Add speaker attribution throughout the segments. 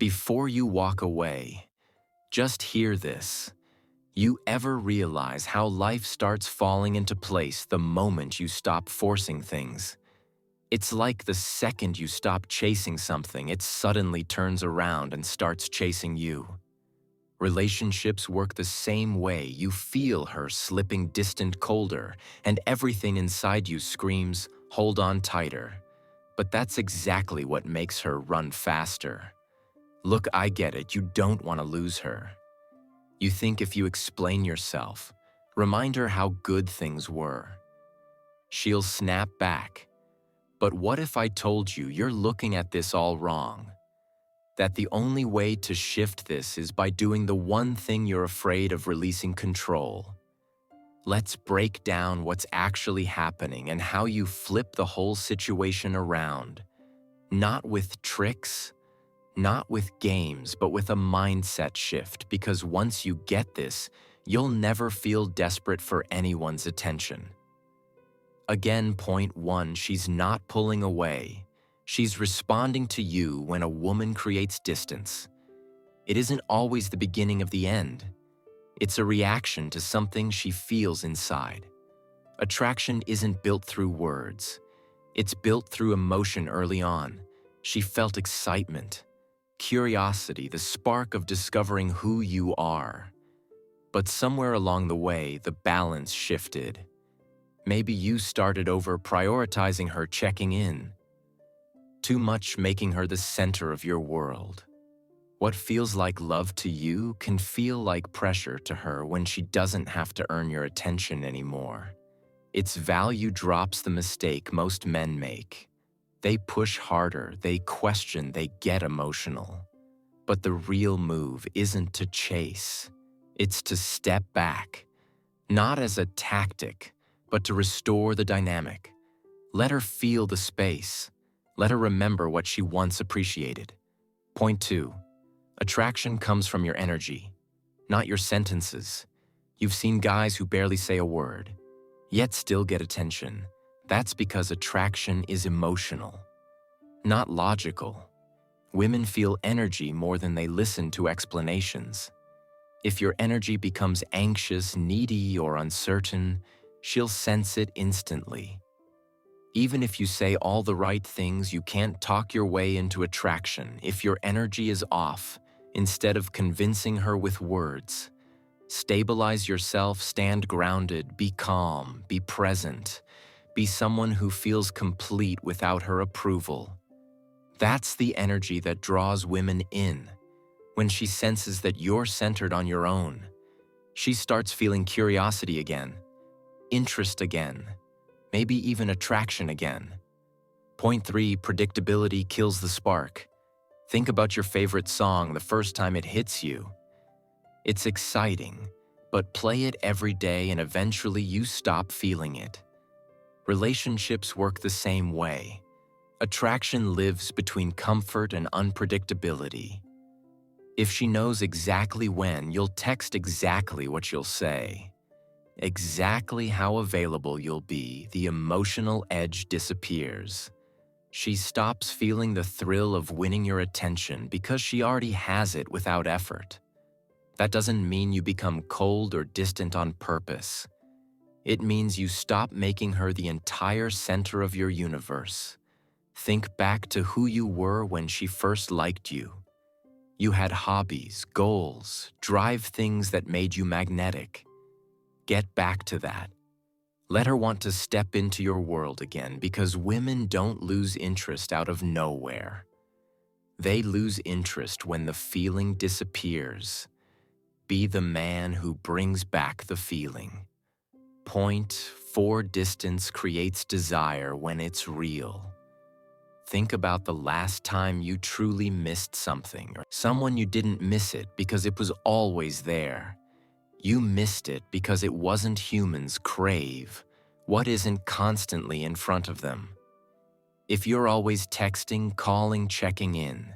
Speaker 1: Before you walk away, just hear this. You ever realize how life starts falling into place the moment you stop forcing things? It's like the second you stop chasing something, it suddenly turns around and starts chasing you. Relationships work the same way. You feel her slipping distant colder, and everything inside you screams, "Hold on tighter." But that's exactly what makes her run faster. Look, I get it, you don't want to lose her. You think if you explain yourself, remind her how good things were, she'll snap back. But what if I told you you're looking at this all wrong? That the only way to shift this is by doing the one thing you're afraid of releasing control. Let's break down what's actually happening and how you flip the whole situation around. Not with tricks, not with games, but with a mindset shift, because once you get this, you'll never feel desperate for anyone's attention. Again, point one, she's not pulling away. She's responding to you when a woman creates distance. It isn't always the beginning of the end. It's a reaction to something she feels inside. Attraction isn't built through words. It's built through emotion early on. She felt excitement, curiosity, the spark of discovering who you are. But somewhere along the way, the balance shifted. Maybe you started over prioritizing her checking in. Too much, making her the center of your world. What feels like love to you can feel like pressure to her when she doesn't have to earn your attention anymore. Its value drops the mistake most men make. They push harder, they question, they get emotional. But the real move isn't to chase. It's to step back, not as a tactic, but to restore the dynamic. Let her feel the space. Let her remember what she once appreciated. Point two, attraction comes from your energy, not your sentences. You've seen guys who barely say a word, yet still get attention. That's because attraction is emotional, not logical. Women feel energy more than they listen to explanations. If your energy becomes anxious, needy, or uncertain, she'll sense it instantly. Even if you say all the right things, you can't talk your way into attraction if your energy is off. Instead of convincing her with words, stabilize yourself, stand grounded, be calm, be present, be someone who feels complete without her approval. That's the energy that draws women in. When she senses that you're centered on your own, she starts feeling curiosity again, interest again, maybe even attraction again. Point three, predictability kills the spark. Think about your favorite song the first time it hits you. It's exciting, but play it every day and eventually you stop feeling it. Relationships work the same way. Attraction lives between comfort and unpredictability. If she knows exactly when, you'll text exactly what you'll say. Exactly how available you'll be, the emotional edge disappears. She stops feeling the thrill of winning your attention because she already has it without effort. That doesn't mean you become cold or distant on purpose. It means you stop making her the entire center of your universe. Think back to who you were when she first liked you. You had hobbies, goals, drive, things that made you magnetic. Get back to that. Let her want to step into your world again, because women don't lose interest out of nowhere. They lose interest when the feeling disappears. Be the man who brings back the feeling. Point four, distance creates desire when it's real. Think about the last time you truly missed something, or someone. You didn't miss it because it was always there. You missed it because it wasn't. Humans crave what isn't constantly in front of them. If you're always texting, calling, checking in,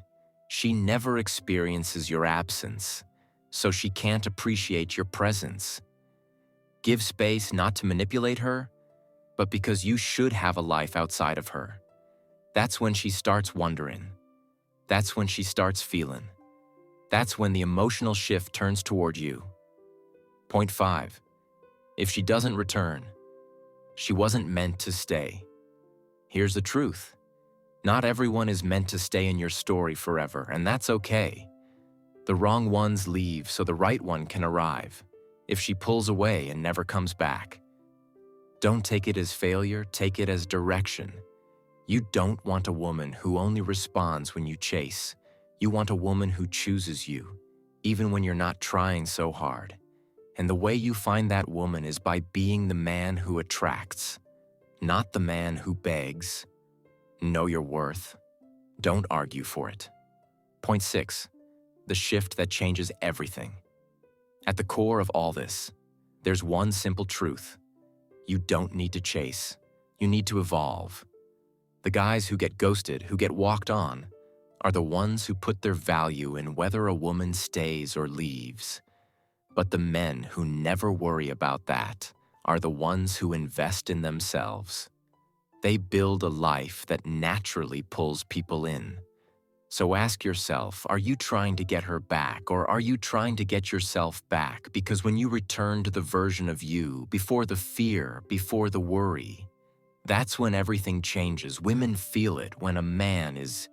Speaker 1: she never experiences your absence, so she can't appreciate your presence. Give space, not to manipulate her, but because you should have a life outside of her. That's when she starts wondering. That's when she starts feeling. That's when the emotional shift turns toward you. Point 5. If she doesn't return, she wasn't meant to stay. Here's the truth. Not everyone is meant to stay in your story forever, and that's okay. The wrong ones leave so the right one can arrive. If she pulls away and never comes back, don't take it as failure, take it as direction. You don't want a woman who only responds when you chase. You want a woman who chooses you, even when you're not trying so hard. And the way you find that woman is by being the man who attracts, not the man who begs. Know your worth. Don't argue for it. Point 6. The shift that changes everything. At the core of all this, there's one simple truth. You don't need to chase. You need to evolve. The guys who get ghosted, who get walked on, are the ones who put their value in whether a woman stays or leaves. But the men who never worry about that are the ones who invest in themselves. They build a life that naturally pulls people in. So ask yourself, are you trying to get her back, or are you trying to get yourself back? Because when you return to the version of you, before the fear, before the worry, that's when everything changes. Women feel it when a man is